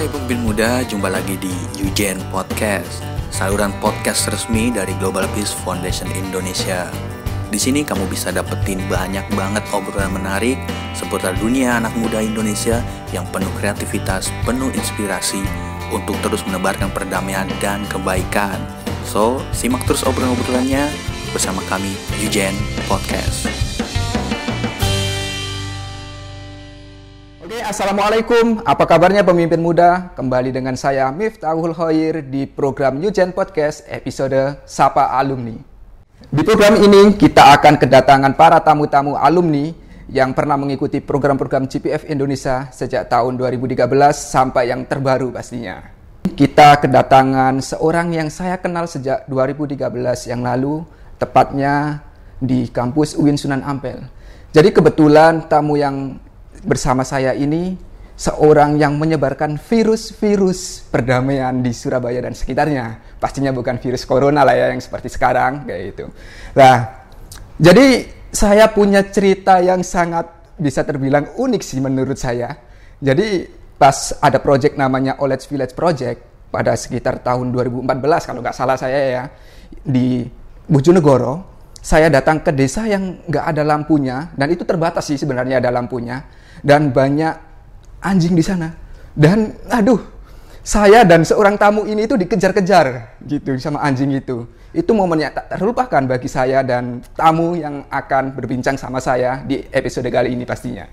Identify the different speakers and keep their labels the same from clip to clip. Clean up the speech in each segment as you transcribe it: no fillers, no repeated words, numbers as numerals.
Speaker 1: Hai pemimpin muda, jumpa lagi di UJN Podcast, saluran podcast resmi dari Global Peace Foundation Indonesia. Di sini kamu bisa dapetin banyak banget obrolan menarik seputar dunia anak muda Indonesia yang penuh kreativitas, penuh inspirasi untuk terus menebarkan perdamaian dan kebaikan. So, simak terus obrolan-obrolannya bersama kami UJN Podcast.
Speaker 2: Oke, Assalamualaikum. Apa kabarnya pemimpin muda? Kembali dengan saya Miftahul Khair di program UJN Podcast episode Sapa Alumni. Di program ini kita akan kedatangan para tamu-tamu alumni yang pernah mengikuti program-program GPF Indonesia sejak tahun 2013 sampai yang terbaru pastinya. Kita kedatangan seorang yang saya kenal sejak 2013 yang lalu, tepatnya di kampus UIN Sunan Ampel. Jadi kebetulan tamu yang bersama saya ini seorang yang menyebarkan virus-virus perdamaian di Surabaya dan sekitarnya. Pastinya bukan virus corona lah ya yang seperti sekarang kayak gitu. Nah, jadi saya punya cerita yang sangat bisa terbilang unik sih menurut saya. Jadi pas ada project namanya Olet's Village Project pada sekitar tahun 2014 kalau nggak salah saya ya, di Bojonegoro, saya datang ke desa yang nggak ada lampunya, dan itu terbatas sih sebenarnya ada lampunya, dan banyak anjing di sana. Dan aduh, saya dan seorang tamu ini itu dikejar-kejar gitu sama anjing itu. Itu momen yang tak terlupakan bagi saya dan tamu yang akan berbincang sama saya di episode kali ini pastinya.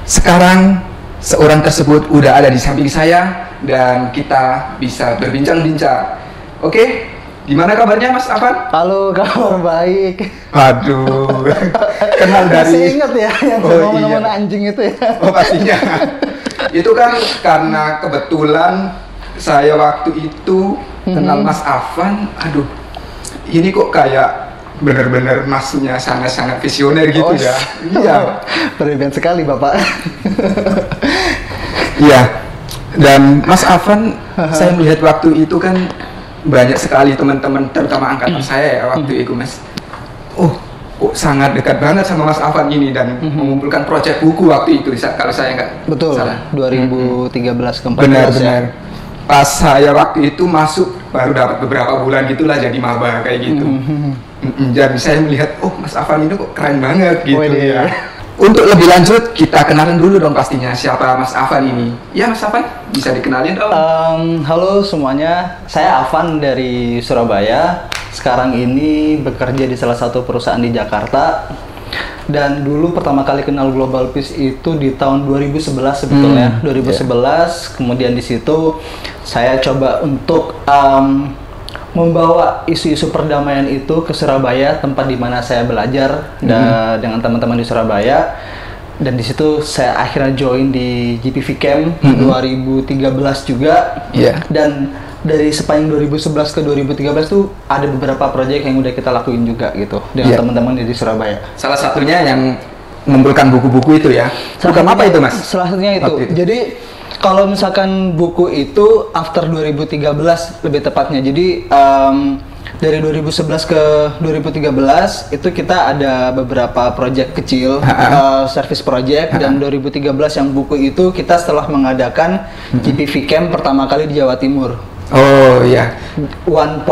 Speaker 2: Sekarang seorang tersebut udah ada di samping saya dan kita bisa berbincang-bincang. Oke, gimana kabarnya Mas Afan?
Speaker 3: Halo, kabar baik.
Speaker 2: Aduh, kenal dari...
Speaker 3: Masih ingat ya yang momen-momen anjing itu ya?
Speaker 2: Oh pastinya. Itu kan karena kebetulan saya waktu itu kenal Mas Afan. Aduh, ini kok kayak benar-benar masnya sangat-sangat visioner gitu ya. Iya.
Speaker 3: Berlebihan sekali Bapak.
Speaker 2: Iya. Dan Mas Afan, saya melihat waktu itu kan banyak sekali teman-teman, terutama angkatan saya ya waktu itu Mas. Oh, kok sangat dekat banget sama Mas Afan ini dan mengumpulkan proyek buku waktu itu kalau saya nggak salah.
Speaker 3: 2013 ke 14.
Speaker 2: Benar-benar. Pas saya waktu itu masuk baru dapat beberapa bulan gitulah jadi maba kayak gitu. Jadi saya melihat, oh Mas Afan ini kok keren banget gitu ya. Untuk lebih lanjut, kita kenalan dulu dong pastinya siapa Mas Afan ini. Ya Mas Afan, bisa dikenalin dong.
Speaker 3: Halo semuanya, saya Afan dari Surabaya. Sekarang ini bekerja di salah satu perusahaan di Jakarta. Dan dulu pertama kali kenal Global Peace itu di tahun 2011 sebetulnya. 2011, kemudian di situ saya coba untuk membawa isu-isu perdamaian itu ke Surabaya, tempat di mana saya belajar dengan teman-teman di Surabaya. Dan di situ saya akhirnya join di GPV Camp 2013 juga. Dan dari sepanjang 2011 ke 2013 tuh ada beberapa proyek yang udah kita lakuin juga gitu dengan teman-teman di Surabaya.
Speaker 2: Salah satunya yang mengumpulkan buku-buku itu ya. Program apa itu Mas?
Speaker 3: Salah satunya itu. Jadi kalau misalkan buku itu after 2013 lebih tepatnya. Jadi dari 2011 ke 2013 itu kita ada beberapa proyek kecil, service project, dan 2013 yang buku itu kita setelah mengadakan GPV Camp pertama kali di Jawa Timur.
Speaker 2: Oh iya.
Speaker 3: 1.14.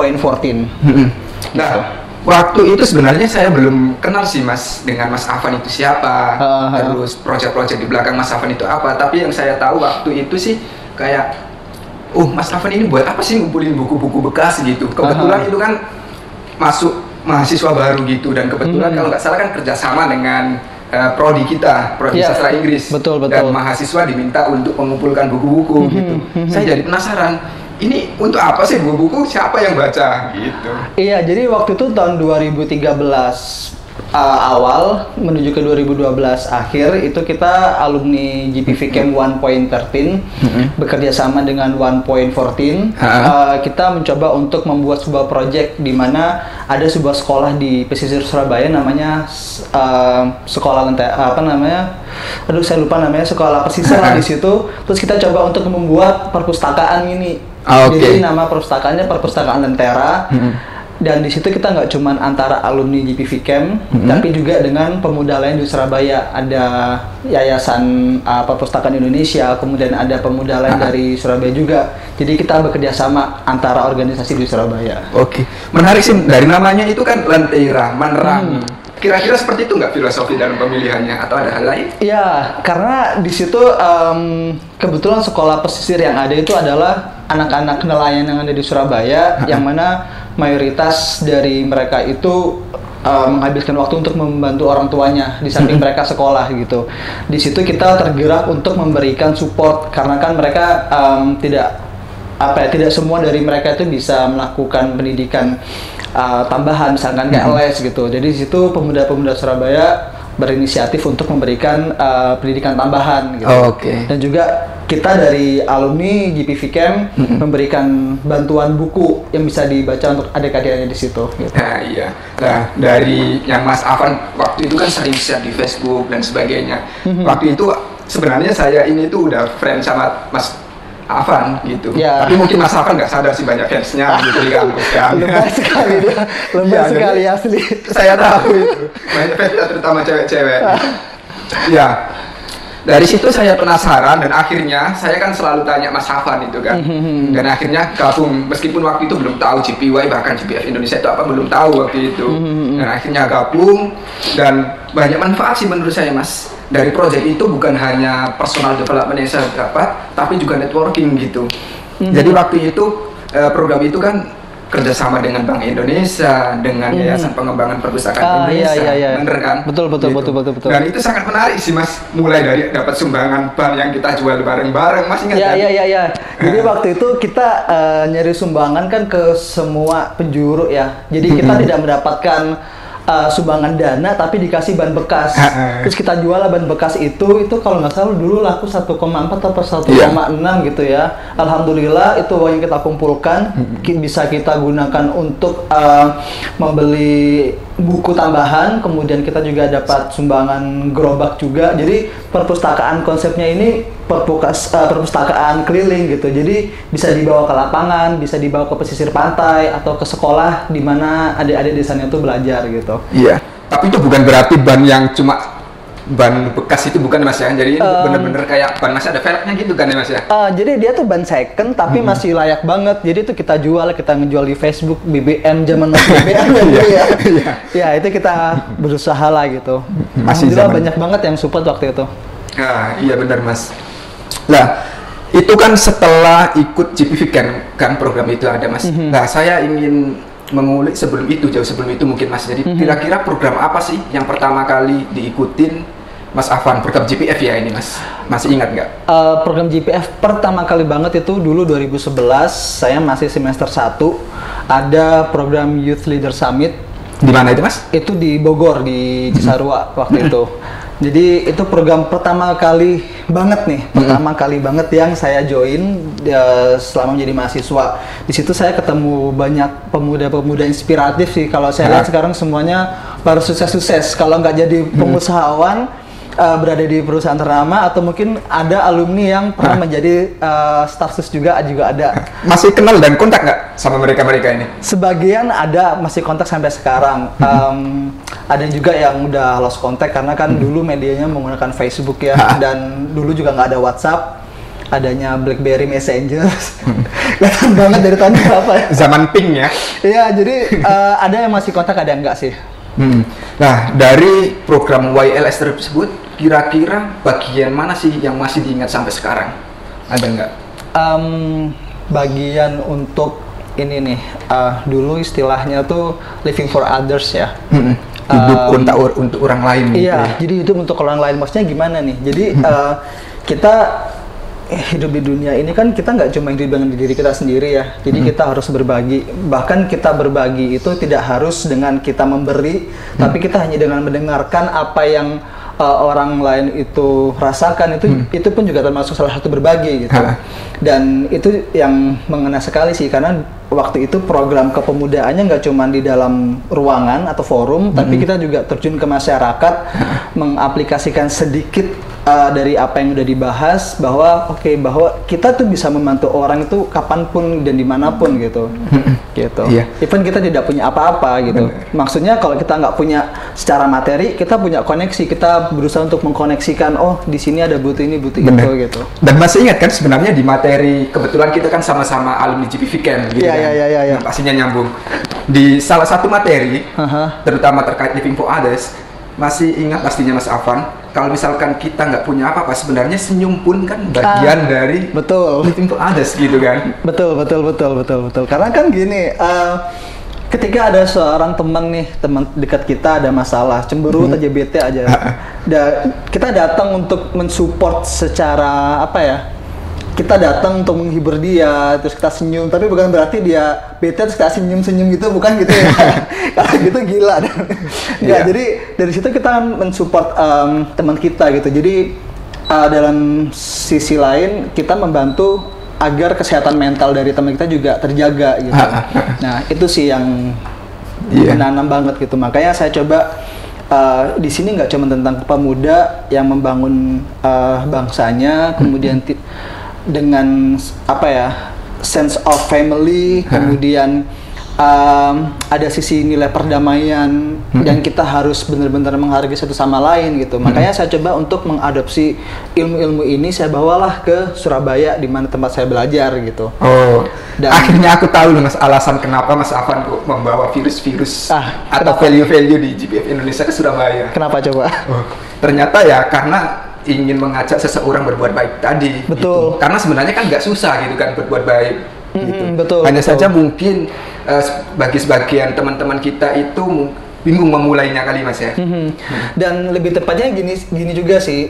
Speaker 2: Nah, waktu itu sebenarnya saya belum kenal sih Mas dengan Mas Afan itu siapa, terus proyek-proyek di belakang Mas Afan itu apa. Tapi yang saya tahu waktu itu sih kayak, Mas Afan ini buat apa sih ngumpulin buku-buku bekas gitu. Kebetulan itu kan masuk mahasiswa baru gitu, dan kebetulan kalau nggak salah kan kerjasama dengan prodi kita, prodi sastra Inggris.
Speaker 3: Betul.
Speaker 2: Dan mahasiswa diminta untuk mengumpulkan buku-buku gitu. Saya jadi penasaran, ini untuk apa sih buku-buku, siapa yang baca gitu.
Speaker 3: Iya, jadi waktu itu tahun 2013 awal menuju ke 2012 akhir itu kita alumni GPV Camp 1.13 bekerja sama dengan 1.14. Kita mencoba untuk membuat sebuah proyek di mana ada sebuah sekolah di pesisir Surabaya namanya sekolah saya lupa namanya, sekolah pesisir lah di situ. Terus kita coba untuk membuat perpustakaan ini. Jadi nama perpustakaannya Perpustakaan Lentera. Dan di situ kita nggak cuma antara alumni GPV Camp, tapi juga dengan pemuda lain di Surabaya. Ada Yayasan Perpustakaan Indonesia, kemudian ada pemuda lain dari Surabaya juga. Jadi kita bekerja sama antara organisasi di Surabaya.
Speaker 2: Oke, menarik sih, dari namanya itu kan Lentera, menerangi. Kira-kira seperti itu nggak filosofi dalam pemilihannya atau ada hal lain?
Speaker 3: Ya, karena di situ kebetulan sekolah pesisir yang ada itu adalah anak-anak nelayan yang ada di Surabaya, yang mana mayoritas dari mereka itu menghabiskan waktu untuk membantu orang tuanya di samping mereka sekolah gitu. Di situ kita tergerak untuk memberikan support karena kan mereka tidak semua dari mereka itu bisa melakukan pendidikan tambahan, misalkan kayak les gitu. Jadi di situ pemuda-pemuda Surabaya berinisiatif untuk memberikan pendidikan tambahan gitu. Dan juga kita dari alumni GPV Camp memberikan bantuan buku yang bisa dibaca untuk adik-adiknya di situ. Gitu.
Speaker 2: Nah iya. Nah dari yang Mas Afan waktu itu kan sering share di Facebook dan sebagainya. Waktu itu sebenarnya saya ini tuh udah friend sama Mas Afan gitu.
Speaker 3: Ya.
Speaker 2: Tapi mungkin Mas Afan nggak sadar sih banyak fansnya gitu di kampus kan.
Speaker 3: Lebay sekali dia, lebay sekali asli.
Speaker 2: Saya tahu itu. Banyak fansnya terutama cewek-cewek. Ya. Dari situ saya penasaran dan akhirnya saya kan selalu tanya Mas Afan itu kan. Dan akhirnya gabung, meskipun waktu itu belum tahu GPY bahkan GPF Indonesia itu apa belum tahu waktu itu. Dan akhirnya gabung dan banyak manfaat sih menurut saya Mas. Dari proyek itu bukan hanya personal development yang saya dapat, tapi juga networking gitu. Jadi waktu itu program itu kan kerjasama dengan Bank Indonesia, dengan Yayasan Pengembangan Perpustakaan Indonesia, bener kan?
Speaker 3: Betul.
Speaker 2: Dan itu sangat menarik sih Mas, mulai dari dapat sumbangan ban yang kita jual bareng-bareng, Mas ingat kan?
Speaker 3: Iya. Jadi waktu itu kita nyari sumbangan kan ke semua penjuru ya. Jadi kita tidak mendapatkan sumbangan dana tapi dikasih ban bekas. Terus kita jual ban bekas itu kalau nggak salah dulu laku 1,4 atau 1,6 gitu ya. Alhamdulillah itu uang yang kita kumpulkan bisa kita gunakan untuk membeli buku tambahan, kemudian kita juga dapat sumbangan gerobak juga. Jadi perpustakaan konsepnya ini perpustakaan keliling gitu. Jadi bisa dibawa ke lapangan, bisa dibawa ke pesisir pantai atau ke sekolah di mana adik-adik di sana itu belajar gitu.
Speaker 2: Iya. Tapi itu bukan berarti ban yang cuma ban bekas itu bukan Mas ya. Jadi ini bener-bener kayak ban masih ada velgnya gitu kan ya Mas ya.
Speaker 3: Jadi dia tuh ban second tapi masih layak banget. Jadi itu kita ngejual di Facebook BBM zaman BBM ya. Ya itu kita berusaha lah gitu. Alhamdulillah banyak banget yang support waktu itu.
Speaker 2: Iya benar Mas. Nah, itu kan setelah ikut GPV kan program itu ada Mas. Nah, saya ingin mengulik jauh sebelum itu mungkin Mas. Jadi kira-kira program apa sih yang pertama kali diikutin Mas Afan, program GPF ya ini Mas? Masih ingat nggak?
Speaker 3: Program GPF pertama kali banget itu dulu 2011, saya masih semester 1, ada program Youth Leader Summit.
Speaker 2: Di mana itu Mas?
Speaker 3: Itu di Bogor, di Cisarua waktu itu. Jadi itu program pertama kali banget yang saya join selama menjadi mahasiswa. Di situ saya ketemu banyak pemuda-pemuda inspiratif sih. Kalau saya lihat sekarang semuanya baru sukses-sukses. Kalau nggak jadi pengusahawan, berada di perusahaan ternama, atau mungkin ada alumni yang pernah menjadi staff sus juga ada.
Speaker 2: Masih kenal dan kontak nggak sama mereka ini?
Speaker 3: Sebagian ada, masih kontak sampai sekarang. Ada juga yang udah lost contact karena kan dulu medianya menggunakan Facebook ya, dan dulu juga nggak ada WhatsApp, adanya BlackBerry Messenger. Kelihatan banget dari tahun berapa ya?
Speaker 2: Zaman pink ya?
Speaker 3: Iya, jadi ada yang masih kontak, ada yang enggak sih.
Speaker 2: Nah, dari program YLS tersebut, kira-kira bagian mana sih yang masih diingat sampai sekarang? Ada nggak?
Speaker 3: Bagian untuk ini nih, dulu istilahnya tuh living for others ya.
Speaker 2: Hidup untuk orang lain gitu.
Speaker 3: Iya, jadi hidup untuk orang lain. Maksudnya gimana nih? Jadi kita hidup di dunia ini kan kita nggak cuma hidup dengan diri kita sendiri ya. Jadi kita harus berbagi. Bahkan kita berbagi itu tidak harus dengan kita memberi, tapi kita hanya dengan mendengarkan apa yang orang lain itu rasakan, itu pun juga termasuk salah satu berbagi gitu. Dan itu yang mengena sekali sih, karena waktu itu program kepemudaannya nggak cuma di dalam ruangan atau forum, tapi kita juga terjun ke masyarakat, mengaplikasikan sedikit dari apa yang udah dibahas bahwa bahwa kita tuh bisa membantu orang itu kapanpun dan dimanapun gitu. Gitu.
Speaker 2: Iya.
Speaker 3: Even kita tidak punya apa-apa gitu. Maksudnya kalau kita nggak punya secara materi, kita punya koneksi, kita berusaha untuk mengkoneksikan, oh di sini ada butuh ini, butuh itu gitu.
Speaker 2: Dan masih ingat kan sebenarnya di materi, kebetulan kita kan sama-sama alumni GPV Camp gitu kan.
Speaker 3: Iya.
Speaker 2: Nah, pastinya nyambung. Di salah satu materi, terutama terkait living for others, masih ingat pastinya Mas Afan, kalau misalkan kita nggak punya apa-apa, sebenarnya senyum pun kan bagian dari living for others gitu kan.
Speaker 3: Betul. Karena kan gini, ketika ada seorang teman dekat kita ada masalah, cemberut aja, bete aja, kita datang untuk mensupport secara apa ya? Kita datang untuk menghibur dia, terus kita senyum, tapi bukan berarti dia bete terus kita senyum gitu, bukan gitu ya. Kalau gitu gila. Jadi dari situ kita mensupport teman kita gitu. Jadi dalam sisi lain kita membantu agar kesehatan mental dari teman kita juga terjaga gitu. Nah, itu sih yang menanam banget gitu. Makanya saya coba di sini nggak cuma tentang pemuda yang membangun bangsanya, kemudian dengan apa ya, sense of family, kemudian ada sisi nilai perdamaian dan kita harus benar-benar menghargai satu sama lain gitu. Makanya saya coba untuk mengadopsi ilmu-ilmu ini, saya bawalah ke Surabaya di mana tempat saya belajar gitu.
Speaker 2: Dan akhirnya aku tahu loh Mas, alasan kenapa Mas Afan kok membawa virus-virus atau value-value di GPF Indonesia ke Surabaya.
Speaker 3: Kenapa coba?
Speaker 2: Ternyata ya karena ingin mengajak seseorang berbuat baik tadi.
Speaker 3: Betul.
Speaker 2: Gitu. Karena sebenarnya kan nggak susah gitu kan berbuat baik. Gitu.
Speaker 3: Betul.
Speaker 2: Hanya saja mungkin bagi sebagian teman-teman kita itu bingung memulainya kali Mas ya.
Speaker 3: Dan lebih tepatnya gini juga sih,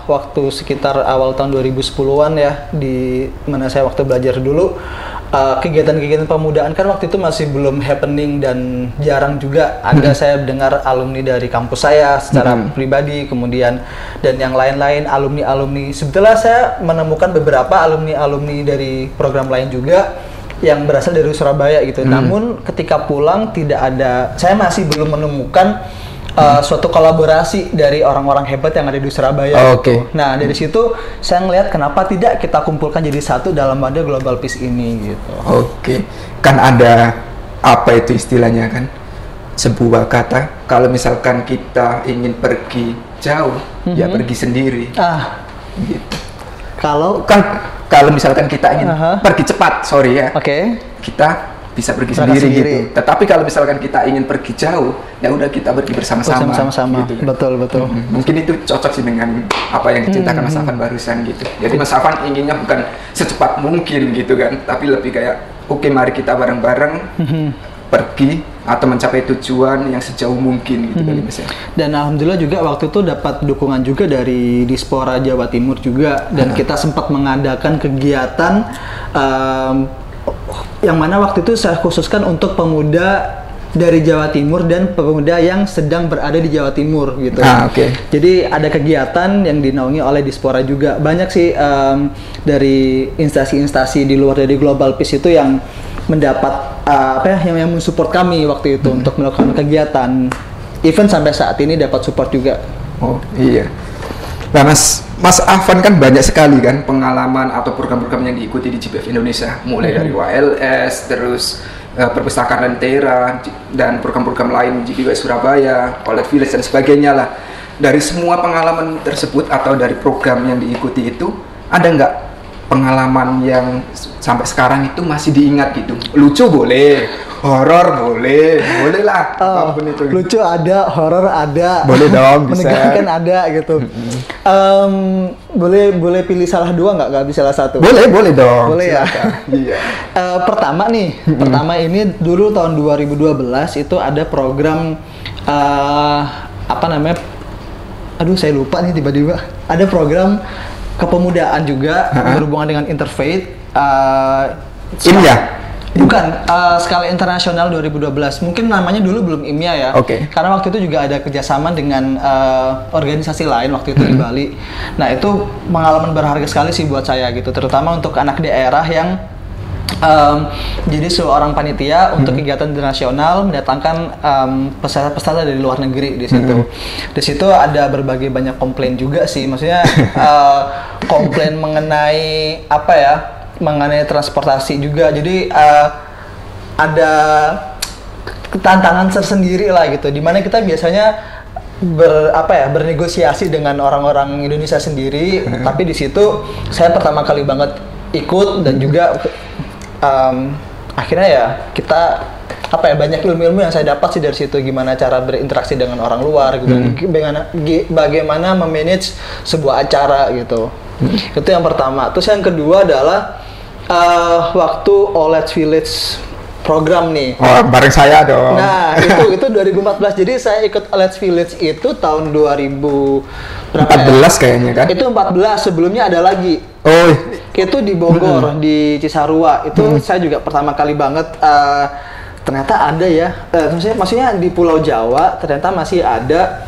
Speaker 3: waktu sekitar awal tahun 2010-an ya, di mana saya waktu belajar dulu, kegiatan-kegiatan pemudaan kan waktu itu masih belum happening dan jarang juga ada saya dengar alumni dari kampus saya secara pribadi, kemudian dan yang lain-lain alumni-alumni. Sebetulnya saya menemukan beberapa alumni-alumni dari program lain juga yang berasal dari Surabaya gitu. Namun ketika pulang saya masih belum menemukan suatu kolaborasi dari orang-orang hebat yang ada di Surabaya. Gitu. Nah, dari situ saya ngelihat kenapa tidak kita kumpulkan jadi satu dalam wadah Global Peace ini gitu.
Speaker 2: Kan ada apa itu istilahnya kan? Sebuah kata, kalau misalkan kita ingin pergi jauh, ya pergi sendiri. Gitu. Kalau misalkan kita ingin pergi cepat, kita bisa pergi sendiri gitu. Tetapi kalau misalkan kita ingin pergi jauh, ya udah kita pergi bersama-sama. Gitu, kan?
Speaker 3: Betul.
Speaker 2: Mungkin itu cocok sih dengan apa yang diceritakan Mas Afan barusan gitu. Jadi Mas Afan inginnya bukan secepat mungkin gitu kan, tapi lebih kayak mari kita bareng-bareng pergi atau mencapai tujuan yang sejauh mungkin gitu kali Mas ya. Dan
Speaker 3: alhamdulillah juga waktu itu dapat dukungan juga dari Dispora Jawa Timur juga, dan kita sempat mengadakan kegiatan yang mana waktu itu saya khususkan untuk pemuda dari Jawa Timur dan pemuda yang sedang berada di Jawa Timur gitu. Jadi ada kegiatan yang dinaungi oleh Dispora juga. Banyak sih dari instansi-instansi di luar dari Global Peace itu yang mendapat yang mensupport kami waktu itu untuk melakukan kegiatan. Even sampai saat ini dapat support juga.
Speaker 2: Nah Mas Afan kan banyak sekali kan pengalaman atau program-program yang diikuti di GPF Indonesia, mulai dari WLS, terus perpustakaan Lentera, dan program-program lain di Surabaya, College Village dan sebagainya lah. Dari semua pengalaman tersebut atau dari program yang diikuti itu, ada nggak pengalaman yang sampai sekarang itu masih diingat gitu? Lucu boleh, horor boleh lah, apapun itu.
Speaker 3: Lucu ada, horor ada,
Speaker 2: boleh dong, bisa.
Speaker 3: Menegangkan ada gitu. Boleh pilih salah dua nggak bisa salah satu?
Speaker 2: Boleh dong.
Speaker 3: Boleh ya. Iya. Pertama ini dulu tahun 2012 itu ada program saya lupa nih tiba-tiba. Ada program kepemudaan juga berhubungan dengan interfaith. Bukan, skala internasional 2012. Mungkin namanya dulu belum IMIA ya. Karena waktu itu juga ada kerjasama dengan organisasi lain waktu itu di Bali. Nah, itu pengalaman berharga sekali sih buat saya gitu, terutama untuk anak daerah yang Jadi seorang panitia untuk kegiatan internasional mendatangkan peserta-peserta dari luar negeri di situ. Di situ ada berbagai banyak komplain juga sih, maksudnya komplain mengenai apa ya, mengenai transportasi juga. Jadi ada tantangan tersendiri lah gitu, dimana kita biasanya bernegosiasi dengan orang-orang Indonesia sendiri, tapi di situ saya pertama kali banget ikut dan juga akhirnya ya kita banyak ilmu-ilmu yang saya dapat sih dari situ, gimana cara berinteraksi dengan orang luar, bagaimana memanage sebuah acara gitu. Itu yang pertama. Terus yang kedua adalah waktu OLED Village program nih.
Speaker 2: Oh, bareng saya dong.
Speaker 3: Nah, itu 2014. Jadi saya ikut OLED Village itu tahun
Speaker 2: 2014 kayaknya kan?
Speaker 3: Itu 14, sebelumnya ada lagi.
Speaker 2: Oh,
Speaker 3: itu di Bogor, di Cisarua. Itu saya juga pertama kali banget ternyata ada ya. Maksudnya di Pulau Jawa ternyata masih ada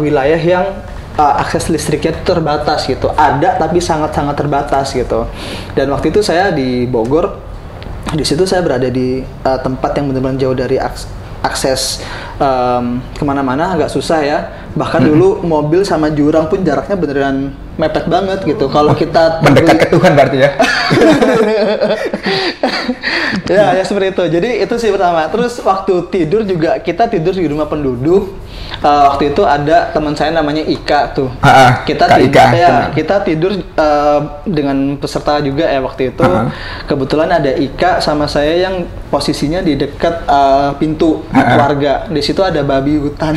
Speaker 3: wilayah yang akses listriknya itu terbatas gitu. Ada tapi sangat-sangat terbatas gitu. Dan waktu itu saya di Bogor. Di situ saya berada di tempat yang benar-benar jauh dari akses kemana-mana, agak susah ya. Bahkan dulu mobil sama jurang pun jaraknya beneran mepet banget gitu. Kalau kita
Speaker 2: mendekat ke Tuhan berarti ya.
Speaker 3: Ya seperti itu. Jadi itu sih pertama. Terus waktu tidur juga kita tidur di rumah penduduk. Waktu itu ada teman saya namanya Ika tuh. Kita tidur dengan peserta juga ya waktu itu. Kebetulan ada Ika sama saya yang posisinya di dekat pintu warga. Di situ ada babi hutan.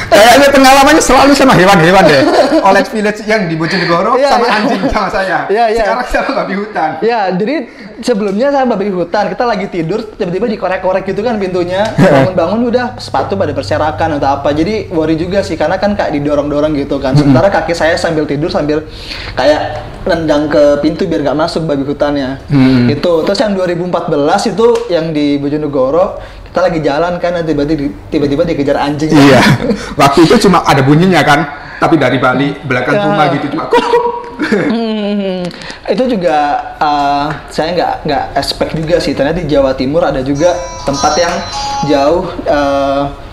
Speaker 2: Kayaknya pengalamannya selalu sama hewan-hewan deh. OLED Village yang di Bojonegoro sama anjing sama saya. Sekarang sama babi hutan.
Speaker 3: Ya, jadi sebelumnya saya babi hutan, kita lagi tidur, tiba-tiba dikorek-korek gitu kan pintunya. Bangun-bangun udah sepatu pada berserakan atau apa. Jadi worry juga sih, karena kan kayak didorong-dorong gitu kan. Sementara kaki saya sambil tidur sambil kayak nendang ke pintu biar nggak masuk babi hutannya. Itu. Terus yang 2014 itu yang di Bojonegoro, kita lagi jalan kan, tiba-tiba dikejar anjing.
Speaker 2: Iya. Waktu itu cuma ada bunyinya kan, tapi dari balik belakang rumah gitu cuma
Speaker 3: itu juga saya nggak expect juga sih. Ternyata di Jawa Timur ada juga tempat yang jauh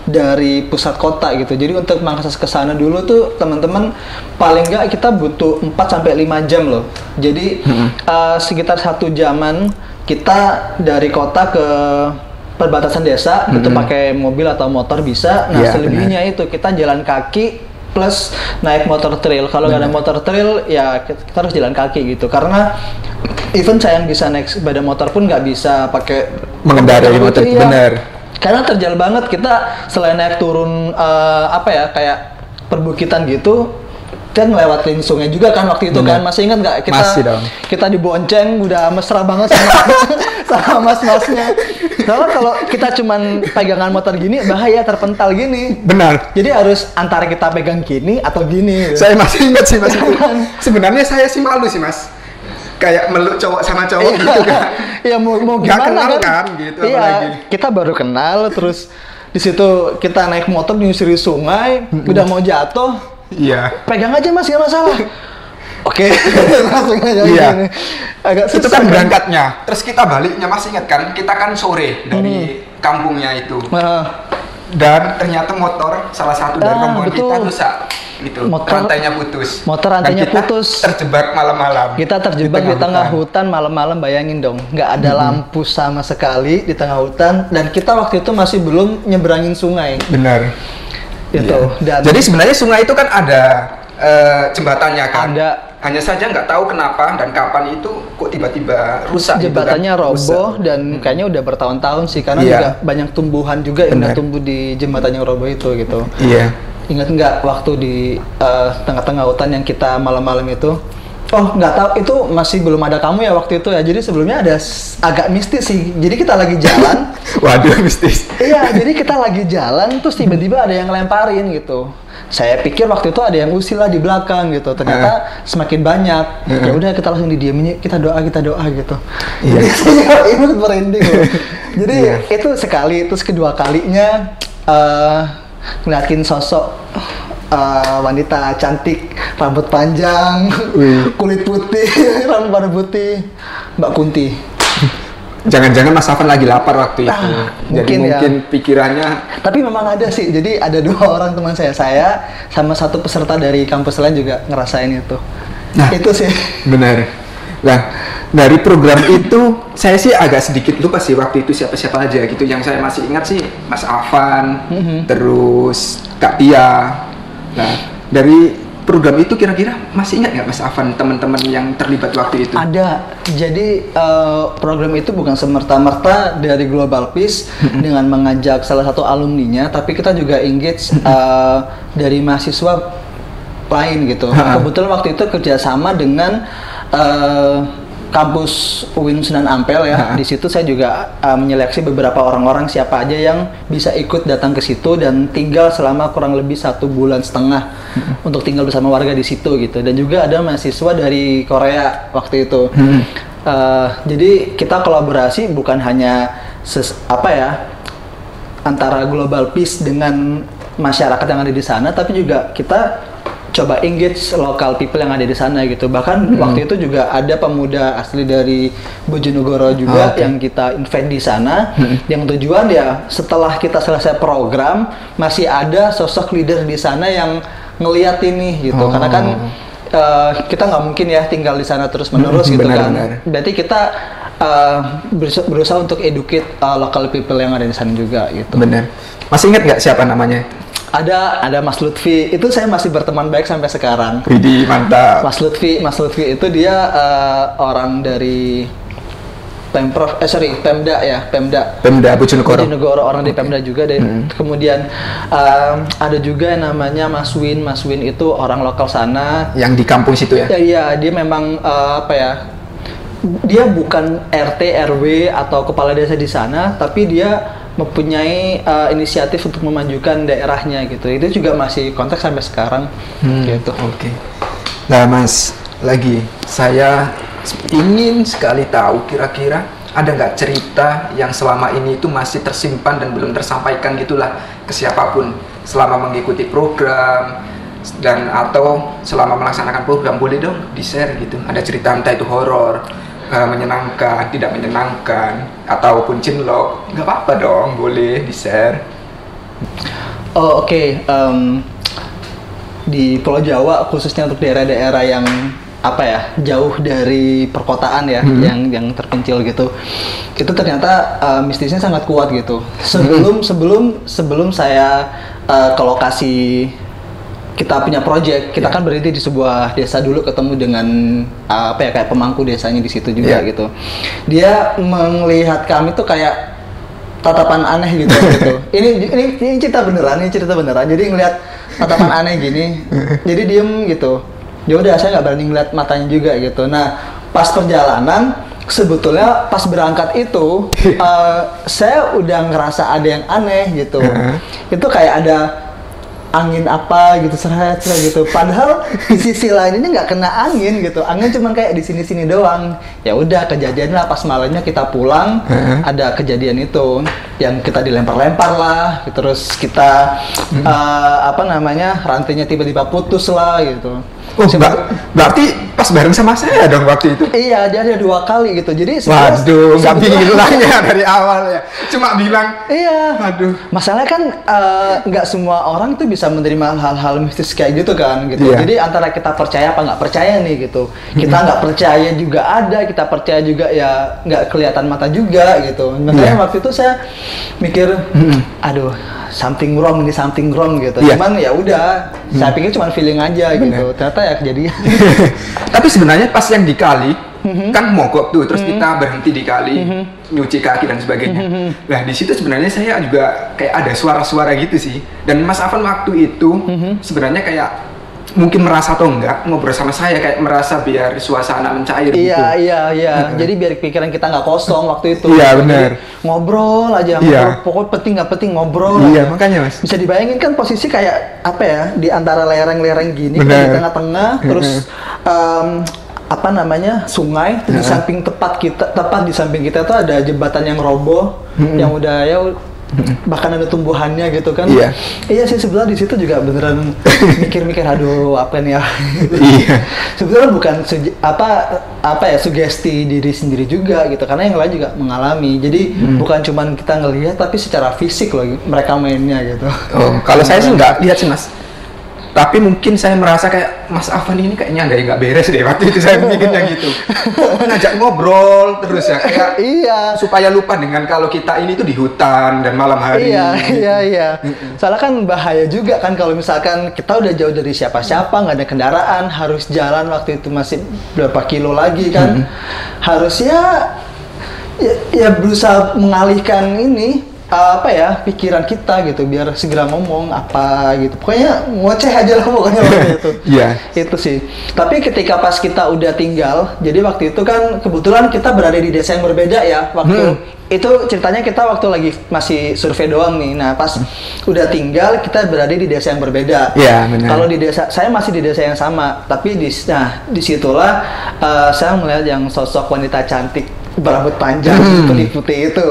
Speaker 3: dari pusat kota gitu. Jadi untuk mengakses ke sana dulu tuh teman-teman paling nggak kita butuh 4-5 jam loh. Jadi sekitar 1 jaman kita dari kota ke perbatasan desa itu pakai mobil atau motor bisa. Nah, selebihnya itu kita jalan kaki plus naik motor trail. Kalau nggak ada motor trail ya kita harus jalan kaki gitu. Karena even saya yang bisa naik sepeda motor pun nggak bisa pakai
Speaker 2: mengendarai motor itu, benar.
Speaker 3: Karena terjal banget, kita selain naik turun kayak perbukitan gitu, kan ngelewatin sungai juga kan waktu itu kan. Masih ingat nggak kita dibonceng udah mesra banget sama mas-masnya. Soalnya kalau kita cuman pegangan motor gini bahaya, terpental gini.
Speaker 2: Benar.
Speaker 3: Jadi harus antara kita pegang gini atau gini.
Speaker 2: Saya masih ingat sih mas. Sebenarnya saya sih malu sih mas. Kayak meluk cowok sama cowok gitu kan.
Speaker 3: Ya mau gimana
Speaker 2: gak kenal kan gitu.
Speaker 3: Iya,
Speaker 2: apalagi
Speaker 3: kita baru kenal terus di situ kita naik motor menyusuri sungai, udah mau jatuh.
Speaker 2: Iya.
Speaker 3: Pegang aja mas, gak masalah. Oke. Langsung aja gini. Agak susah.
Speaker 2: Itu kan berangkatnya. Terus kita baliknya masih ingat kan? Kita kan sore dari kampungnya itu. Dan ternyata motor salah satu dari rombongan kita rusak. Gitu. Rantainya putus.
Speaker 3: Motor rantainya putus.
Speaker 2: Terjebak malam-malam.
Speaker 3: Kita terjebak di tengah hutan malam-malam, bayangin dong. Nggak ada lampu sama sekali di tengah hutan. Dan kita waktu itu masih belum nyeberangin sungai.
Speaker 2: Benar.
Speaker 3: Gitu.
Speaker 2: Dan jadi sebenarnya sungai itu kan ada jembatannya kan.
Speaker 3: Ada.
Speaker 2: Hanya saja nggak tahu kenapa dan kapan itu kok tiba-tiba rusak.
Speaker 3: Jembatannya
Speaker 2: gitu kan?
Speaker 3: roboh dan kayaknya udah bertahun-tahun sih, karena juga banyak tumbuhan juga yang udah tumbuh di jembatan yang roboh itu gitu.
Speaker 2: Iya.
Speaker 3: Ingat nggak waktu di tengah-tengah hutan yang kita malam-malam itu? Oh, nggak tahu, itu masih belum ada kamu ya waktu itu ya. Jadi sebelumnya ada agak mistis sih. Jadi kita lagi jalan.
Speaker 2: Waduh, mistis.
Speaker 3: Iya, jadi kita lagi jalan terus tiba-tiba ada yang ngelemparin gitu. Saya pikir waktu itu ada yang usil lah di belakang gitu. Ternyata semakin banyak. Ya udah kita langsung didiemin, kita doa gitu. Iya. Itu merinding loh. Jadi itu sekali, terus kedua kalinya ngeliatin sosok wanita cantik, rambut panjang, kulit putih, rambut pada putih, Mbak Kunti.
Speaker 2: Jangan-jangan Mas Afan lagi lapar waktu itu. Jadi mungkin
Speaker 3: ya.
Speaker 2: pikirannya.
Speaker 3: Tapi memang ada sih. Jadi ada 2 orang teman saya sama 1 peserta dari kampus lain juga ngerasain itu.
Speaker 2: Nah,
Speaker 3: itu sih.
Speaker 2: Benar. Nah, dari program itu saya sih agak sedikit lupa sih waktu itu siapa-siapa aja gitu. Yang saya masih ingat sih Mas Afan, terus Kak Tia. Nah, dari program itu kira-kira masih ingat nggak Mas Afan teman-teman yang terlibat waktu itu?
Speaker 3: Ada. Jadi program itu bukan semerta-merta dari Global Peace dengan mengajak salah satu alumninya, tapi kita juga engage dari mahasiswa lain gitu. Kebetulan waktu itu kerjasama dengan kampus UIN Sunan Ampel ya. Di situ saya juga menyeleksi beberapa orang-orang siapa aja yang bisa ikut datang ke situ dan tinggal selama kurang lebih 1,5 bulan untuk tinggal bersama warga di situ gitu. Dan juga ada mahasiswa dari Korea waktu itu. Jadi kita kolaborasi bukan hanya antara Global Peace dengan masyarakat yang ada di sana, tapi juga kita coba engage local people yang ada di sana gitu. Bahkan waktu itu juga ada pemuda asli dari Bojonegoro juga yang kita invite di sana. Yang tujuan ya setelah kita selesai program masih ada sosok leader di sana yang ngeliat ini gitu. Karena kan kita nggak mungkin ya tinggal di sana terus menerus gitu kan. Berarti kita berusaha untuk educate local people yang ada di sana juga gitu.
Speaker 2: Benar. Masih ingat nggak siapa namanya?
Speaker 3: Ada Mas Lutfi, itu saya masih berteman baik sampai sekarang.
Speaker 2: Widih, mantap.
Speaker 3: Mas Lutfi itu dia orang dari Pemda Bojonegoro, orang di Pemda juga. Kemudian ada juga yang namanya Mas Win itu orang lokal sana.
Speaker 2: Yang di kampung situ ya?
Speaker 3: Iya, dia memang dia bukan RT, RW atau kepala desa di sana, tapi dia mempunyai inisiatif untuk memajukan daerahnya gitu. Itu juga masih kontak sampai sekarang gitu.
Speaker 2: Oke. Nah Mas, saya ingin sekali tahu kira-kira ada nggak cerita yang selama ini itu masih tersimpan dan belum tersampaikan gitulah ke siapapun selama mengikuti program dan atau selama melaksanakan program, boleh dong di-share gitu. Ada cerita entah itu horor, menyenangkan, tidak menyenangkan, ataupun cinlok, nggak apa-apa dong, boleh di-share.
Speaker 3: Oke. Di Pulau Jawa khususnya untuk daerah-daerah yang jauh dari perkotaan ya, yang terpencil gitu, itu ternyata mistisnya sangat kuat gitu. Sebelum saya ke lokasi kita punya project, kita kan berhenti di sebuah desa dulu, ketemu dengan kayak pemangku desanya di situ juga gitu. Dia melihat kami tuh kayak tatapan aneh gitu. Ini cerita beneran. Jadi ngelihat tatapan aneh gini, jadi diem gitu. Ya udah, saya nggak berani ngeliat matanya juga gitu. Nah, pas perjalanan sebetulnya pas berangkat itu saya udah ngerasa ada yang aneh gitu. Itu kayak ada angin apa gitu, seret gitu. Padahal di sisi lain ini nggak kena angin gitu. Angin cuman kayak di sini doang. Ya udah, kejadian lah pas malamnya kita pulang, ada kejadian itu yang kita dilempar-lempar lah. Terus kita rantainya tiba-tiba putus lah gitu.
Speaker 2: Oh, berarti pas bareng sama saya dong waktu itu?
Speaker 3: Iya, dia ada 2 kali gitu. Jadi
Speaker 2: waduh, nggak bilangnya dari awal ya. Cuma bilang.
Speaker 3: Iya.
Speaker 2: Waduh.
Speaker 3: Masalahnya kan nggak semua orang tuh bisa menerima hal-hal mistis kayak gitu kan gitu.
Speaker 2: Iya.
Speaker 3: Jadi antara kita percaya apa nggak percaya nih gitu. Kita nggak percaya juga ada, kita percaya juga ya nggak kelihatan mata juga gitu. Makanya waktu itu saya mikir, aduh, something wrong gitu. Cuman ya udah, saya pikir cuma feeling aja gitu. Ternyata ya kejadian.
Speaker 2: Tapi sebenarnya pas yang di kali kan mogok tuh, terus kita berhenti di kali, nyuci kaki dan sebagainya. Nah di situ sebenarnya saya juga kayak ada suara-suara gitu sih. Dan Mas Afan waktu itu sebenarnya kayak mungkin merasa atau enggak ngobrol sama saya, kayak merasa biar suasana mencair gitu.
Speaker 3: Iya. Jadi biar pikiran kita nggak kosong waktu itu.
Speaker 2: Iya benar.
Speaker 3: Ngobrol aja.
Speaker 2: Iya.
Speaker 3: Pokoknya penting nggak penting ngobrol.
Speaker 2: Iya
Speaker 3: aja.
Speaker 2: makanya Mas.
Speaker 3: Bisa dibayangin kan posisi kayak di antara lereng-lereng gini, kita di tengah-tengah, terus sungai, terus di samping tepat di samping kita tuh ada jembatan yang roboh, yang udah bahkan ada tumbuhannya gitu kan.
Speaker 2: Iya.
Speaker 3: Iya sih, sebenarnya di situ juga beneran mikir-mikir, aduh apa nih ya.
Speaker 2: Iya.
Speaker 3: Sebenarnya bukan apa ya, sugesti diri sendiri juga gitu, karena yang lain juga mengalami. Jadi bukan cuman kita ngelihat, tapi secara fisik loh mereka mainnya gitu.
Speaker 2: Oh, kalau saya sih nggak lihat sih Mas. Tapi mungkin saya merasa kayak Mas Afan ini kayaknya nggak beres deh waktu itu saya mikirnya gitu. Kok ngajak ngobrol terus ya kayak
Speaker 3: Iya.
Speaker 2: supaya lupa dengan kalau kita ini tuh di hutan dan malam hari.
Speaker 3: Iya. Soalnya kan bahaya juga kan kalau misalkan kita udah jauh dari siapa-siapa, nggak ada kendaraan, harus jalan waktu itu masih berapa kilo lagi kan. Harusnya ya berusaha mengalihkan ini pikiran kita gitu, biar segera ngomong apa gitu, pokoknya ngoceh aja lah pokoknya waktu itu.
Speaker 2: Iya.
Speaker 3: Itu sih. Tapi ketika pas kita udah tinggal, jadi waktu itu kan kebetulan kita berada di desa yang berbeda ya waktu itu. Ceritanya kita waktu lagi masih survei doang nih. Nah pas udah tinggal, kita berada di desa yang berbeda.
Speaker 2: Iya, benar.
Speaker 3: Kalau di desa, saya masih di desa yang sama, tapi disitulah saya melihat yang sosok wanita cantik berambut panjang putih-putih itu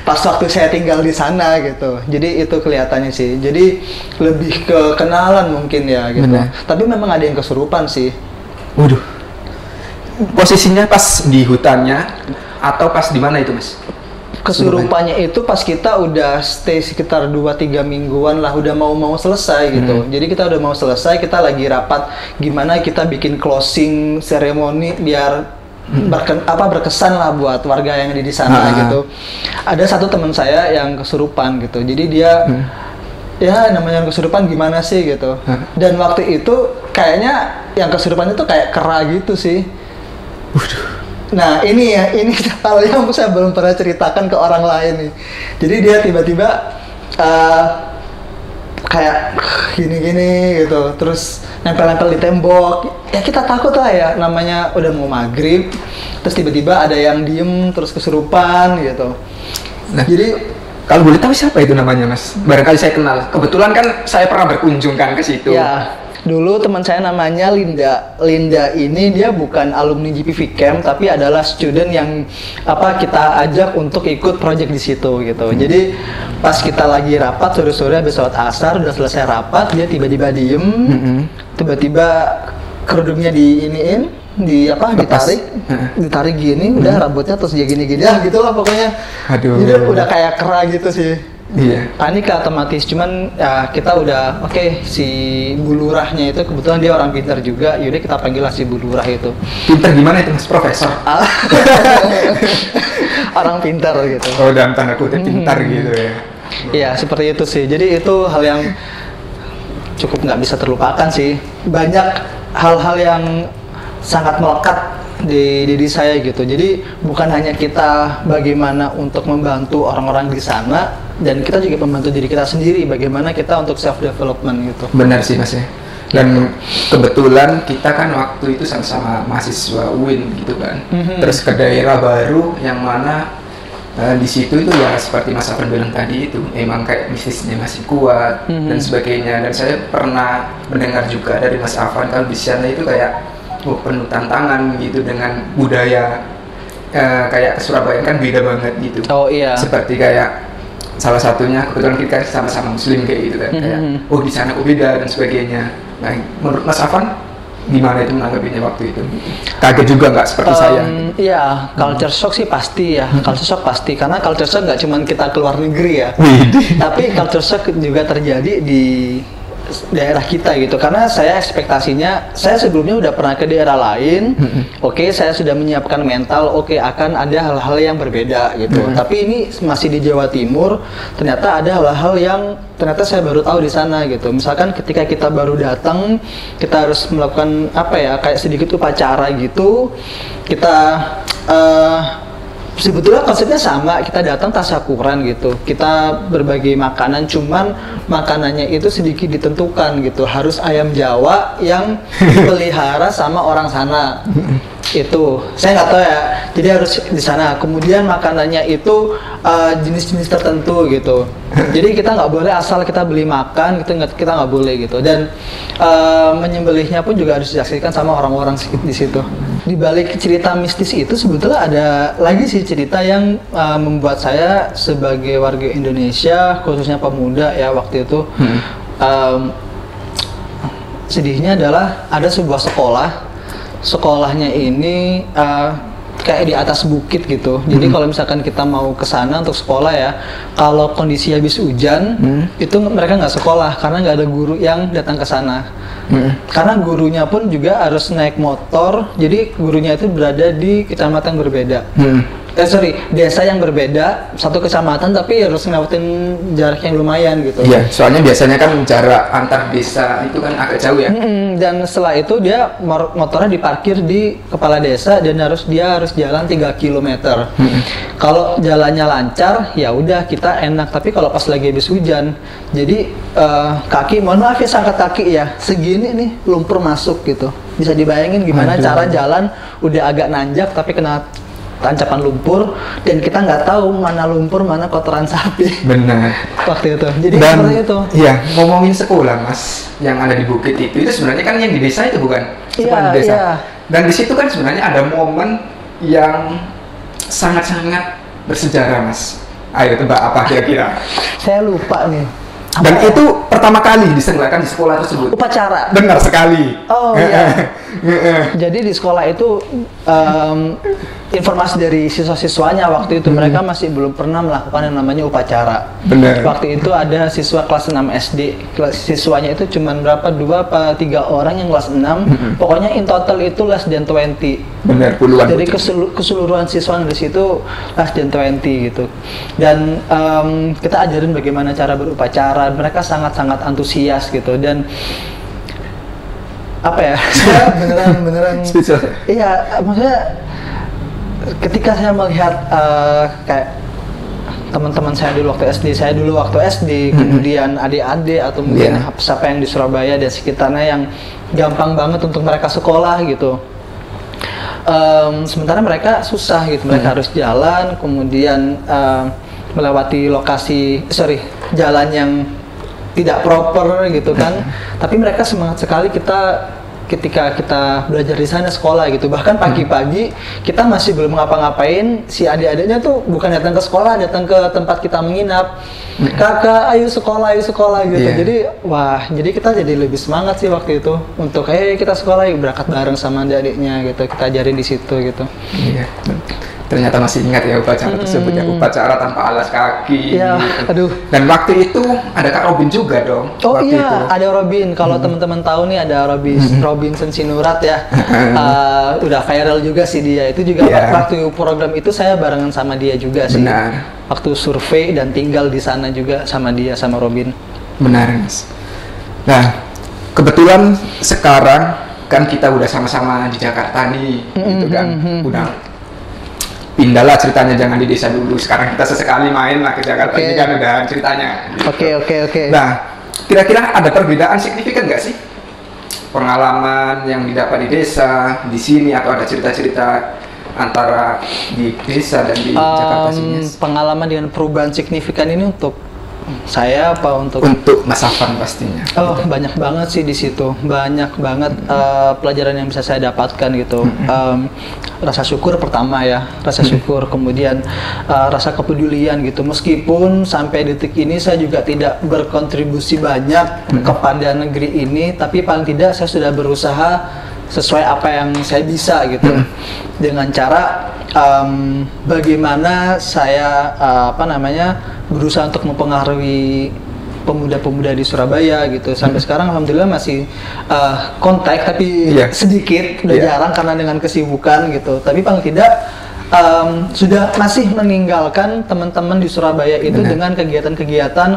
Speaker 3: pas waktu saya tinggal di sana gitu. Jadi itu kelihatannya sih. Jadi lebih ke kenalan mungkin ya gitu.
Speaker 2: Benar.
Speaker 3: Tapi memang ada yang kesurupan sih.
Speaker 2: Waduh. Posisinya pas di hutannya atau pas di mana itu Mas?
Speaker 3: Kesurupannya itu pas kita udah stay sekitar 2-3 mingguan lah, udah mau selesai gitu. Jadi kita udah mau selesai, kita lagi rapat gimana kita bikin closing ceremony biar berkesan lah buat warga yang ada di sana gitu. Ada satu teman saya yang kesurupan gitu. Jadi dia ya namanya kesurupan gimana sih gitu. Dan waktu itu kayaknya yang kesurupan itu kayak kera gitu sih. Nah ini hal yang saya belum pernah ceritakan ke orang lain nih. Jadi dia tiba-tiba kayak gini-gini gitu, terus nempel-nempel di tembok. Ya kita takut lah ya, namanya udah mau maghrib, terus tiba-tiba ada yang diem terus kesurupan gitu.
Speaker 2: Nah,
Speaker 3: jadi
Speaker 2: kalau boleh tahu siapa itu namanya Mas? Barangkali saya kenal. Kebetulan kan saya pernah berkunjung kan ke situ.
Speaker 3: ya dulu teman saya namanya Linda. Linda ini dia bukan alumni GPV Camp, tapi adalah student yang kita ajak untuk ikut project di situ gitu. Jadi pas kita lagi rapat sore-sore habis sholat asar, udah selesai rapat, dia tiba-tiba diem, tiba-tiba kerudungnya ditarik gini, udah rambutnya terus dia gini-gini, gitulah pokoknya.
Speaker 2: Aduh.
Speaker 3: Jadi udah kayak kera gitu sih.
Speaker 2: Iya.
Speaker 3: Panik otomatis, cuman ya kita udah si Bu Lurahnya itu kebetulan dia orang pintar juga, yaudah kita panggil lah si Bu Lurah itu.
Speaker 2: Pintar gimana itu Mas? Profesor?
Speaker 3: Orang pintar gitu.
Speaker 2: Oh, dalam tanda kutip pintar gitu ya.
Speaker 3: Iya, seperti itu sih. Jadi itu hal yang cukup nggak bisa terlupakan sih. Banyak hal-hal yang sangat melekat di diri saya gitu. Jadi bukan hanya kita bagaimana untuk membantu orang-orang di sana, dan kita juga membantu diri kita sendiri bagaimana kita untuk self development gitu.
Speaker 2: Benar sih Mas ya. Dan kebetulan kita kan waktu itu sama-sama mahasiswa UIN gitu kan. Terus ke daerah baru yang mana di situ itu ya seperti Mas Afan bilang tadi itu emang kayak mistisnya masih kuat dan sebagainya. Dan saya pernah mendengar juga dari Mas Afan kalau di sana itu kayak penuh tantangan gitu dengan budaya kayak ke Surabaya kan beda banget gitu.
Speaker 3: Oh iya.
Speaker 2: Seperti kayak salah satunya kebetulan kita sama-sama Muslim kayak gitu kan, kayak di sana beda dan sebagainya. Nah, menurut Mas Afan gimana itu menanggapinya waktu itu? Kaget juga nggak seperti saya?
Speaker 3: Iya, culture shock sih pasti ya. Culture shock pasti, karena culture shock nggak cuma kita keluar negeri ya. Tapi culture shock juga terjadi di daerah kita gitu, karena saya ekspektasinya, saya sebelumnya udah pernah ke daerah lain, saya sudah menyiapkan mental, akan ada hal-hal yang berbeda gitu, tapi ini masih di Jawa Timur, ternyata ada hal-hal yang ternyata saya baru tahu di sana gitu. Misalkan ketika kita baru datang, kita harus melakukan kayak sedikit upacara gitu, kita sebetulnya konsepnya sama, kita datang tasyakuran gitu, kita berbagi makanan, cuman makanannya itu sedikit ditentukan gitu, harus ayam Jawa yang dipelihara sama orang sana. Itu saya nggak tahu ya, jadi harus di sana. Kemudian makanannya itu jenis-jenis tertentu gitu, jadi kita nggak boleh asal kita beli makan gitu, kita nggak boleh gitu. Dan menyembelihnya pun juga harus disaksikan sama orang-orang di situ. Di balik cerita mistis itu sebetulnya ada lagi sih cerita yang membuat saya sebagai warga Indonesia, khususnya pemuda ya waktu itu, sedihnya adalah ada sebuah sekolahnya ini kayak di atas bukit gitu. Jadi kalau misalkan kita mau ke sana untuk sekolah ya, kalau kondisi habis hujan, itu mereka nggak sekolah karena nggak ada guru yang datang ke sana. Karena gurunya pun juga harus naik motor. Jadi gurunya itu berada di kecamatan yang berbeda. Desa yang berbeda, satu kecamatan tapi harus ngelewatin jarak yang lumayan gitu.
Speaker 2: Iya, soalnya biasanya kan jarak antar desa itu kan agak jauh ya.
Speaker 3: Dan setelah itu dia motornya diparkir di kepala desa dan dia harus jalan 3 km. Kalau jalannya lancar, ya udah kita enak. Tapi kalau pas lagi habis hujan, jadi kaki, mohon maaf ya angkat kaki ya, segini nih lumpur masuk gitu. Bisa dibayangin gimana cara jalan udah agak nanjak tapi kena tancapan lumpur, dan kita nggak tahu mana lumpur mana kotoran sapi.
Speaker 2: Benar.
Speaker 3: Waktu itu. Jadi
Speaker 2: dan,
Speaker 3: seperti itu.
Speaker 2: Iya, ngomongin sekolah Mas, yang ada di bukit itu sebenarnya kan yang di desa itu bukan?
Speaker 3: Iya,
Speaker 2: di desa.
Speaker 3: Iya.
Speaker 2: Dan di situ kan sebenarnya ada momen yang sangat-sangat bersejarah Mas. Ayo tebak apa kira-kira?
Speaker 3: Saya lupa nih.
Speaker 2: Dan itu pertama kali diselenggarakan di sekolah tersebut.
Speaker 3: Upacara.
Speaker 2: Benar sekali.
Speaker 3: Oh iya. Jadi di sekolah itu informasi dari siswa-siswanya waktu itu mereka masih belum pernah melakukan yang namanya upacara.
Speaker 2: Benar.
Speaker 3: Waktu itu ada siswa kelas 6 SD. Siswanya itu cuma berapa? 2 apa 3 orang yang kelas 6. Pokoknya in total itu less than 20.
Speaker 2: Benar, puluhan.
Speaker 3: Jadi keseluruhan siswa di situ less than 20 gitu. Dan kita ajarin bagaimana cara berupacara. Mereka sangat-sangat antusias gitu, dan apa ya, saya beneran iya, maksudnya ketika saya melihat kayak teman-teman saya dulu waktu SD, kemudian adik-adik atau mungkin siapa yang di Surabaya dan sekitarnya yang gampang banget untuk mereka sekolah gitu. Sementara mereka susah gitu, mereka harus jalan, kemudian melewati jalan yang tidak proper gitu kan. Tapi mereka semangat sekali ketika kita belajar di sana sekolah gitu. Bahkan pagi-pagi kita masih belum ngapa-ngapain, si adik-adiknya tuh bukan datang ke sekolah, datang ke tempat kita menginap. Kakak, ayo sekolah gitu. Jadi kita jadi lebih semangat sih waktu itu untuk kita sekolah, yuk berangkat bareng sama adik-adiknya gitu. Kita ajarin di situ gitu.
Speaker 2: Iya. Ternyata masih ingat ya upacara tersebut ya, upacara tanpa alas kaki.
Speaker 3: Iya, aduh.
Speaker 2: Dan waktu itu ada Kak Robin juga dong.
Speaker 3: Oh
Speaker 2: waktu
Speaker 3: iya,
Speaker 2: itu.
Speaker 3: ada Robin. Kalau teman-teman tahu nih ada Robinson Sinurat ya. Udah viral juga sih dia. Itu juga waktu program itu saya barengan sama dia juga sih.
Speaker 2: Benar.
Speaker 3: Waktu survei dan tinggal di sana juga sama dia, sama Robin.
Speaker 2: Benar, Mas. Nah, kebetulan sekarang kan kita udah sama-sama di Jakarta nih, gitu kan. Udah pindahlah ceritanya, jangan di desa dulu. Sekarang kita sesekali main lah ke Jakarta. Ini kan udah ceritanya. Gitu.
Speaker 3: Oke.
Speaker 2: Nah, kira-kira ada perbedaan signifikan nggak sih pengalaman yang didapat di desa, di sini, atau ada cerita-cerita antara di desa dan di Jakarta sini?
Speaker 3: Pengalaman dengan perubahan signifikan ini untuk saya apa untuk
Speaker 2: Mas Afan pastinya?
Speaker 3: Oh, banyak banget sih di situ, banyak banget pelajaran yang bisa saya dapatkan gitu. Rasa syukur pertama ya, rasa syukur, kemudian rasa kepedulian gitu. Meskipun sampai detik ini saya juga tidak berkontribusi banyak kepada negeri ini, tapi paling tidak saya sudah berusaha sesuai apa yang saya bisa gitu, dengan cara bagaimana saya berusaha untuk mempengaruhi pemuda-pemuda di Surabaya gitu. Sampai sekarang alhamdulillah masih kontak, tapi sedikit, udah jarang karena dengan kesibukan gitu. Tapi paling tidak sudah masih meninggalkan teman-teman di Surabaya itu dengan kegiatan-kegiatan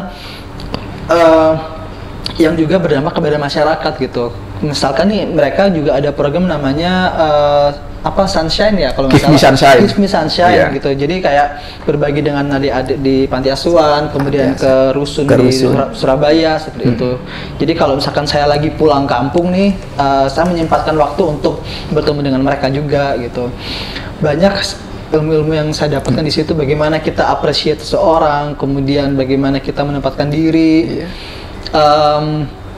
Speaker 3: yang juga berdampak kepada masyarakat gitu. misalkan nih mereka juga ada program namanya Sunshine ya kalau nggak
Speaker 2: Give Me
Speaker 3: salah.
Speaker 2: Sunshine.
Speaker 3: Give Me Sunshine
Speaker 2: Iya.
Speaker 3: gitu. Jadi kayak berbagi dengan adik-adik di panti asuhan, kemudian ke rusun di Surabaya seperti itu. Jadi kalau misalkan saya lagi pulang kampung nih, saya menyempatkan waktu untuk bertemu dengan mereka juga gitu. Banyak ilmu-ilmu yang saya dapatkan di situ, bagaimana kita appreciate seseorang, kemudian bagaimana kita menempatkan diri.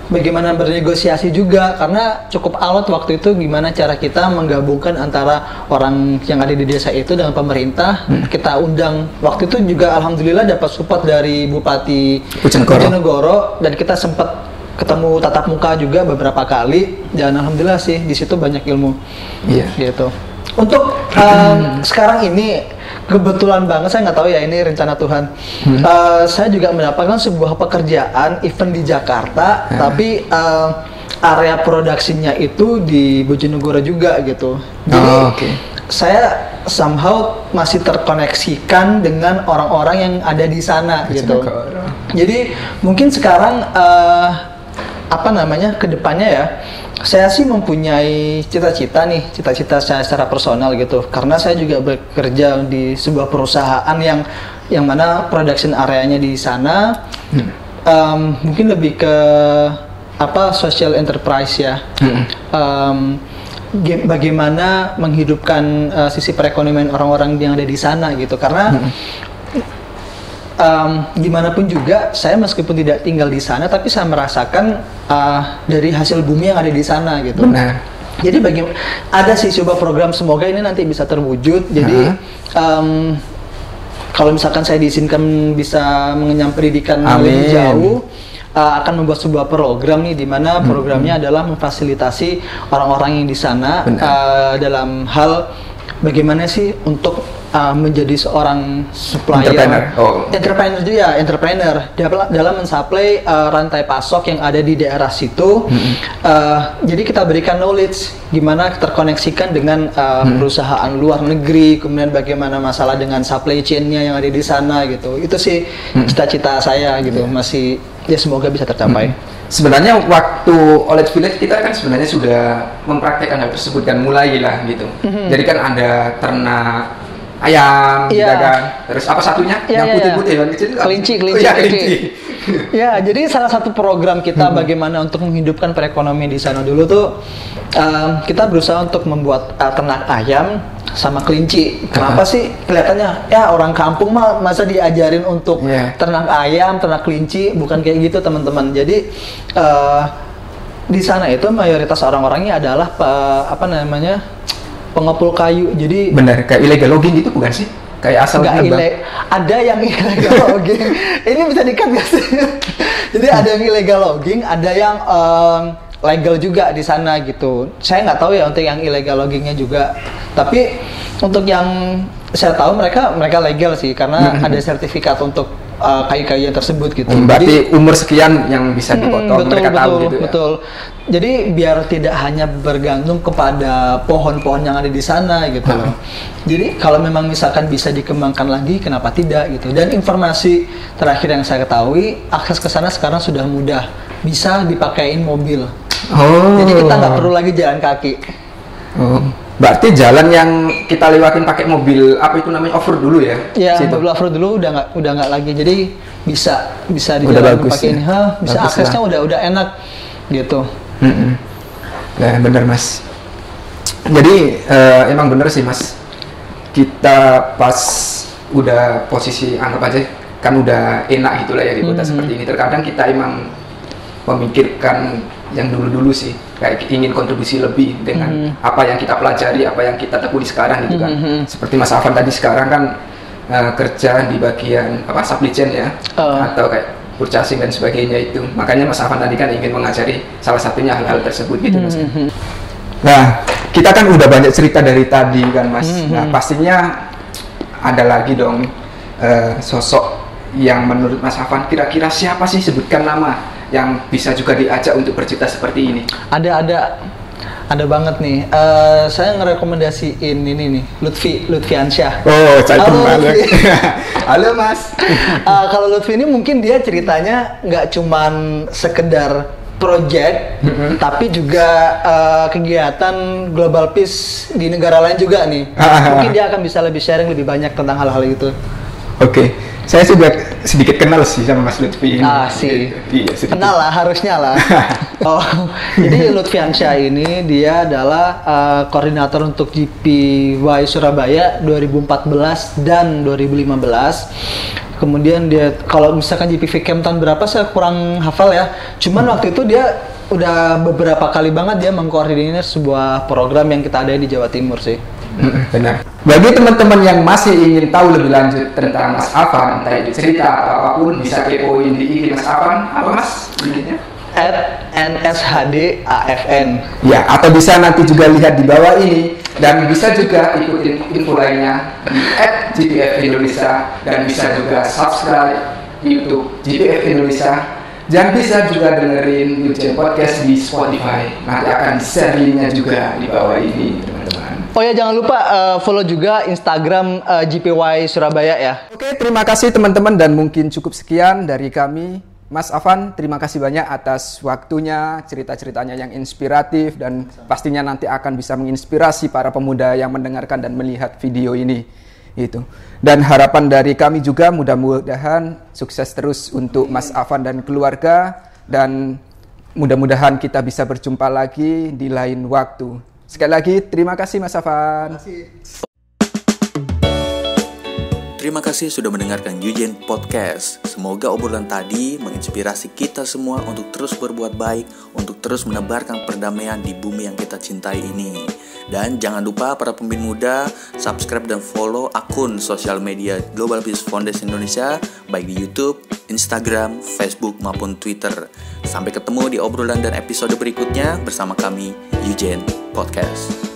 Speaker 3: Bagaimana bernegosiasi juga, karena cukup alot waktu itu gimana cara kita menggabungkan antara orang yang ada di desa itu dengan pemerintah. Kita undang waktu itu juga alhamdulillah dapat support dari Bupati Bojonegoro, dan kita sempat ketemu tatap muka juga beberapa kali, dan alhamdulillah sih di situ banyak ilmu. Gitu. Untuk sekarang ini kebetulan banget, saya nggak tahu ya ini rencana Tuhan. Saya juga mendapatkan sebuah pekerjaan event di Jakarta, tapi area produksinya itu di Bojonegoro juga gitu. Jadi saya somehow masih terkoneksikan dengan orang-orang yang ada di sana gitu. Jadi mungkin sekarang kedepannya ya, saya sih mempunyai cita-cita saya secara personal gitu, karena saya juga bekerja di sebuah perusahaan yang mana production areanya di sana mungkin lebih ke social enterprise ya. Bagaimana menghidupkan sisi perekonomian orang-orang yang ada di sana gitu, karena gimana pun juga saya meskipun tidak tinggal di sana, tapi saya merasakan dari hasil bumi yang ada di sana gitu.
Speaker 2: Benar.
Speaker 3: Jadi ada sih sebuah program, semoga ini nanti bisa terwujud. Jadi kalau misalkan saya diizinkan bisa mengenyam pendidikan lebih jauh, akan membuat sebuah program nih, di mana programnya adalah memfasilitasi orang-orang yang di sana dalam hal bagaimana sih untuk menjadi seorang supplier, entrepreneur dalam mensuplai rantai pasok yang ada di daerah situ. Jadi kita berikan knowledge gimana terkoneksikan dengan perusahaan luar negeri, kemudian bagaimana masalah dengan supply chain-nya yang ada di sana gitu. Itu sih cita-cita saya gitu, masih ya semoga bisa tercapai.
Speaker 2: Sebenarnya waktu Olet Village kita kan sebenarnya sudah mempraktekkan hal tersebut kan, mulailah gitu. Jadi kan ada ternak ayam, kan. Terus apa satunya? Yang putih-putih yang kecil?
Speaker 3: Kelinci. Ya, jadi salah satu program kita bagaimana untuk menghidupkan perekonomian di sana dulu tuh, kita berusaha untuk membuat ternak ayam sama kelinci. Kenapa sih kelihatannya ya orang kampung mah masa diajarin untuk ternak ayam, ternak kelinci? Bukan kayak gitu teman-teman. Jadi di sana itu mayoritas orang-orangnya adalah pengepul kayu. Jadi
Speaker 2: benar, kayak illegal logging gitu bukan sih? Kayak asal
Speaker 3: ada yang illegal logging. Ini bisa di-cut nggak sih? Jadi ada yang illegal logging, ada yang legal juga di sana gitu. Saya nggak tahu ya untuk yang illegal loggingnya juga. Tapi untuk yang saya tahu mereka legal sih, karena ada sertifikat untuk kayu-kayu yang tersebut gitu.
Speaker 2: Berarti umur sekian yang bisa dipotong, mereka tahu gitu ya.
Speaker 3: Betul. Jadi biar tidak hanya bergantung kepada pohon-pohon yang ada di sana gitu loh. Jadi kalau memang misalkan bisa dikembangkan lagi, kenapa tidak gitu. Dan informasi terakhir yang saya ketahui, akses ke sana sekarang sudah mudah, bisa dipakein mobil. Jadi kita nggak perlu lagi jalan kaki.
Speaker 2: Berarti jalan yang kita lewatin pakai mobil apa itu namanya off-road dulu ya?
Speaker 3: Iya, mobil off-road dulu udah nggak lagi. Jadi bisa dijalan pakai ini, bisa bagus aksesnya udah enak gitu.
Speaker 2: Nah, bener Mas. Jadi emang bener sih Mas. Kita pas udah posisi anggap aja kan udah enak gitulah ya di kota seperti ini. Terkadang kita emang memikirkan yang dulu-dulu sih, kayak ingin kontribusi lebih dengan apa yang kita pelajari, apa yang kita tekuni sekarang gitu kan. Seperti Mas Afan tadi sekarang kan kerja di bagian supply chain ya, atau kayak purchasing dan sebagainya itu. Makanya Mas Afan tadi kan ingin mengajari salah satunya hal-hal tersebut gitu Mas. Nah, kita kan udah banyak cerita dari tadi kan Mas. Nah, pastinya ada lagi dong sosok yang menurut Mas Afan kira-kira siapa sih, sebutkan nama yang bisa juga diajak untuk bercerita seperti ini.
Speaker 3: Ada banget nih. Saya ngerekomendasiin ini nih, Lutfi Ansyah.
Speaker 2: Halo Lutfi. Halo Mas.
Speaker 3: Kalau Lutfi ini mungkin dia ceritanya nggak cuman sekedar project, tapi juga kegiatan Global Peace di negara lain juga nih. Mungkin dia akan bisa lebih sharing lebih banyak tentang hal-hal itu.
Speaker 2: Oke, saya sudah sedikit kenal sih sama Mas Lutfi ini.
Speaker 3: Sih.
Speaker 2: Iya,
Speaker 3: kenal lah, harusnya lah. Jadi Lutfiansyah ini dia adalah koordinator untuk GPY Surabaya 2014 dan 2015. Kemudian dia, kalau misalkan GPV Camp tahun berapa saya kurang hafal ya. Cuman waktu itu dia udah beberapa kali banget dia mengkoordinir sebuah program yang kita adain di Jawa Timur sih.
Speaker 2: Benar. Bagi teman-teman yang masih ingin tahu lebih lanjut tentang Mas Afan, entah itu cerita atau apapun, bisa kepoin di IG Mas Afan. Apa Mas? IG-nya?
Speaker 3: @NSHDAFN.
Speaker 2: Ya, atau bisa nanti juga lihat di bawah ini, dan bisa juga ikutin info lainnya di @GPF Indonesia, dan bisa juga subscribe YouTube GPF Indonesia, dan bisa juga dengerin Yujen Podcast di Spotify. Nanti akan share linknya juga di bawah ini, teman-teman.
Speaker 3: Oh ya, jangan lupa follow juga Instagram GPY Surabaya ya.
Speaker 2: Oke, terima kasih teman-teman, dan mungkin cukup sekian dari kami. Mas Afan, terima kasih banyak atas waktunya, cerita-ceritanya yang inspiratif, dan pastinya nanti akan bisa menginspirasi para pemuda yang mendengarkan dan melihat video ini. Itu. Dan harapan dari kami juga mudah-mudahan sukses terus untuk Mas Afan dan keluarga, dan mudah-mudahan kita bisa berjumpa lagi di lain waktu. Sekali lagi, terima kasih Mas Afan.
Speaker 1: Terima kasih sudah mendengarkan Yujen Podcast. Semoga obrolan tadi menginspirasi kita semua untuk terus berbuat baik, untuk terus menebarkan perdamaian di bumi yang kita cintai ini. Dan jangan lupa para pemimpin muda, subscribe dan follow akun sosial media Global Peace Foundation Indonesia, baik di YouTube, Instagram, Facebook maupun Twitter. Sampai ketemu di obrolan dan episode berikutnya bersama kami, Yujen Podcast.